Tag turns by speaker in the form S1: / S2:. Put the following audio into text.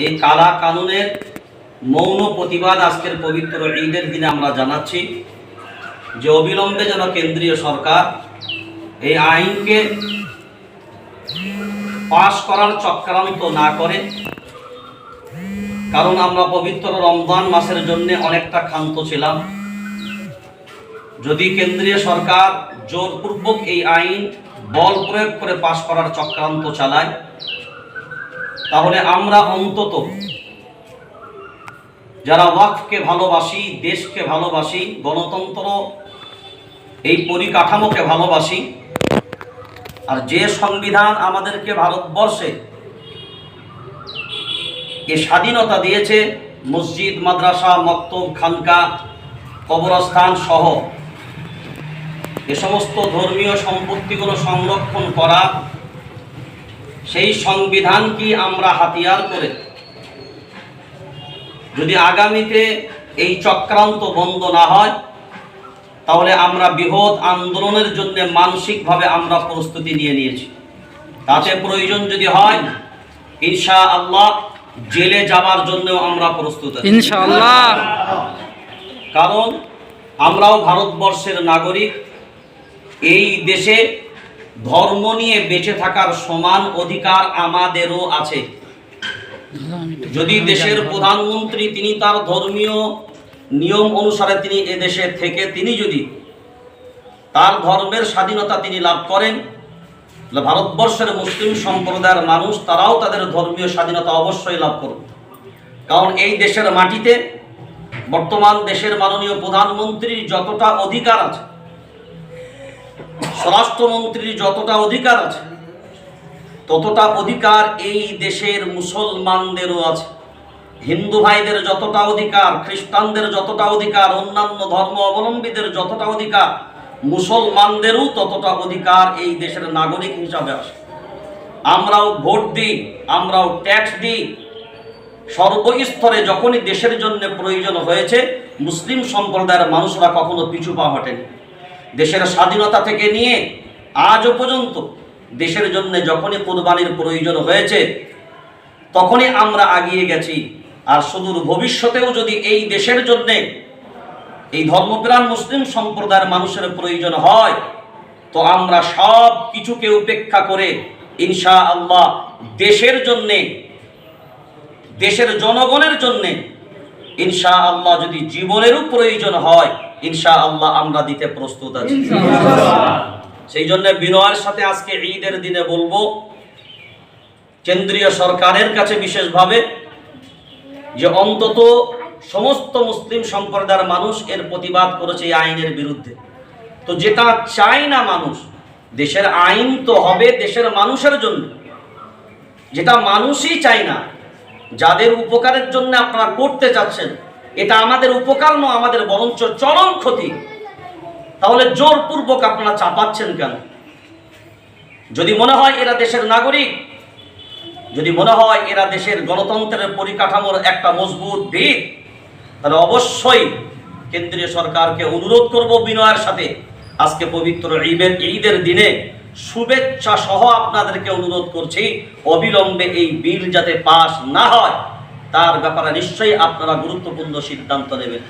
S1: এই কালা কানুনের মৌন প্রতিবাদ আজকের পবিত্র ঈদের দিনে আমরা জানাচ্ছি যে অবিলম্বে যেন কেন্দ্রীয় সরকার এই আইনকে পাশ করার চক্রান্ত না করে। কারণ আমরা পবিত্র রমজান মাসের জন্য অনেকটা ক্ষান্ত ছিলাম। যদি কেন্দ্রীয় সরকার জোরপূর্বক এই আইন বল প্রয়োগ করে পাশ করার চক্রান্ত চালায়, তাহলে আমরা অন্তত যারা ওয়াকফকে ভালোবাসি, দেশকে ভালোবাসি, গণতন্ত্র এই পরিকাঠামোকে ভালোবাসি, আর যে সংবিধান আমাদেরকে ভারতবর্ষে এ স্বাধীনতা দিয়েছে, মসজিদ, মাদ্রাসা, মক্তব, খানকা, কবরস্থান সহ এ সমস্ত ধর্মীয় সম্পত্তিগুলো সংরক্ষণ করা, সেই সংবিধান কি আমরা হাতিয়ার করে যদি আগামীতে এই চক্রান্ত বন্ধ না হয়, তাহলে আমরা বৃহৎ আন্দোলনের জন্য মানসিকভাবে আমরা প্রস্তুতি নিয়ে নিয়েছি। তাতে প্রয়োজন যদি হয় ইনশাআল্লাহ জেলে যাবার জন্য আমরা প্রস্তুত আছি
S2: ইনশাআল্লাহ।
S1: কারণ আমরাও ভারতবর্ষের নাগরিক। এই দেশে ধর্ম নিয়ে বেঁচে থাকার সমান অধিকার আমাদেরও আছে। যদি দেশের প্রধানমন্ত্রী তিনি তার ধর্মীয় নিয়ম অনুসারে তিনি এদেশে থেকে তিনি যদি তার ধর্মের স্বাধীনতা তিনি লাভ করেন, ভারতবর্ষের মুসলিম সম্প্রদায়ের মানুষ তারাও তাদের ধর্মীয় স্বাধীনতা অবশ্যই লাভ করবে। কারণ এই দেশের মাটিতে বর্তমান দেশের মাননীয় প্রধানমন্ত্রীর যতটা অধিকার আছে, স্বরাষ্ট্রমন্ত্রীর যতটা অধিকার আছে, ততটা অধিকার এই দেশের মুসলমানদেরও আছে। হিন্দু ভাইদের যতটা অধিকার, খ্রিস্টানদের যতটা অধিকার, অন্যান্য ধর্ম অবলম্বীদের যতটা অধিকার, মুসলমানদেরও ততটা অধিকার এই দেশের নাগরিক হিসাবে আছে। আমরাও ভোট দিই, আমরাও ট্যাক্স দিই। সর্বস্তরে যখনই দেশের জন্য প্রয়োজন হয়েছে, মুসলিম সম্প্রদায়ের মানুষরা কখনো পিছু পা হটেনি। দেশের স্বাধীনতা থেকে নিয়ে আজও পর্যন্ত দেশের জন্য যখনই কোরবানির প্রয়োজন হয়েছে, তখনই আমরা এগিয়ে গেছি। আর সুদূর ভবিষ্যতেও যদি এই দেশের জন্য এই ধর্মপ্রাণ মুসলিম সম্প্রদায়ের মানুষের প্রয়োজন হয়, তো আমরা সব কিছুকে উপেক্ষা করে ইনশাআল্লাহ দেশের জন্যে, দেশের জনগণের জন্যে ইনশাআল্লাহ যদি জীবনেরও প্রয়োজন হয়, ইনশাআল্লাহ আমরা দিতে প্রস্তুত আছি। সেই জন্য বিনয়ের সাথে আজকে ঈদের দিনে বলবো কেন্দ্রীয় সরকারের কাছে বিশেষভাবে যে অন্তত সমস্ত মুসলিম সম্প্রদায়ের মানুষ এর প্রতিবাদ করেছে এই আইনের বিরুদ্ধে। তো যেটা চায় না মানুষ, দেশের আইন তো হবে দেশের মানুষের জন্য, যেটা মানুষই চায় না, যাদের উপকারের জন্য আপনারা করতে চাচ্ছেন, এটা আমাদের উপকার নয়, আমাদের বরঞ্চ চরম ক্ষতি। তাহলে জোরপূর্বক আপনারা চাপাচ্ছেন কেন? যদি মনে হয় এরা দেশের নাগরিক, যদি মনে হয় এরা দেশের গণতন্ত্রের পরিকাঠামোর একটা মজবুত ভিত, তাহলে অবশ্যই কেন্দ্রীয় সরকারকে অনুরোধ করব বিনয়ের সাথে আজকে পবিত্র ঈদের দিনে শুভেচ্ছা সহ আপনাদেরকে অনুরোধ করছি, অবিলম্বে এই বিল যাতে পাস না হয় তার ব্যাপারে নিশ্চয়ই আপনারা গুরুত্বপূর্ণ সিদ্ধান্ত নেবেন।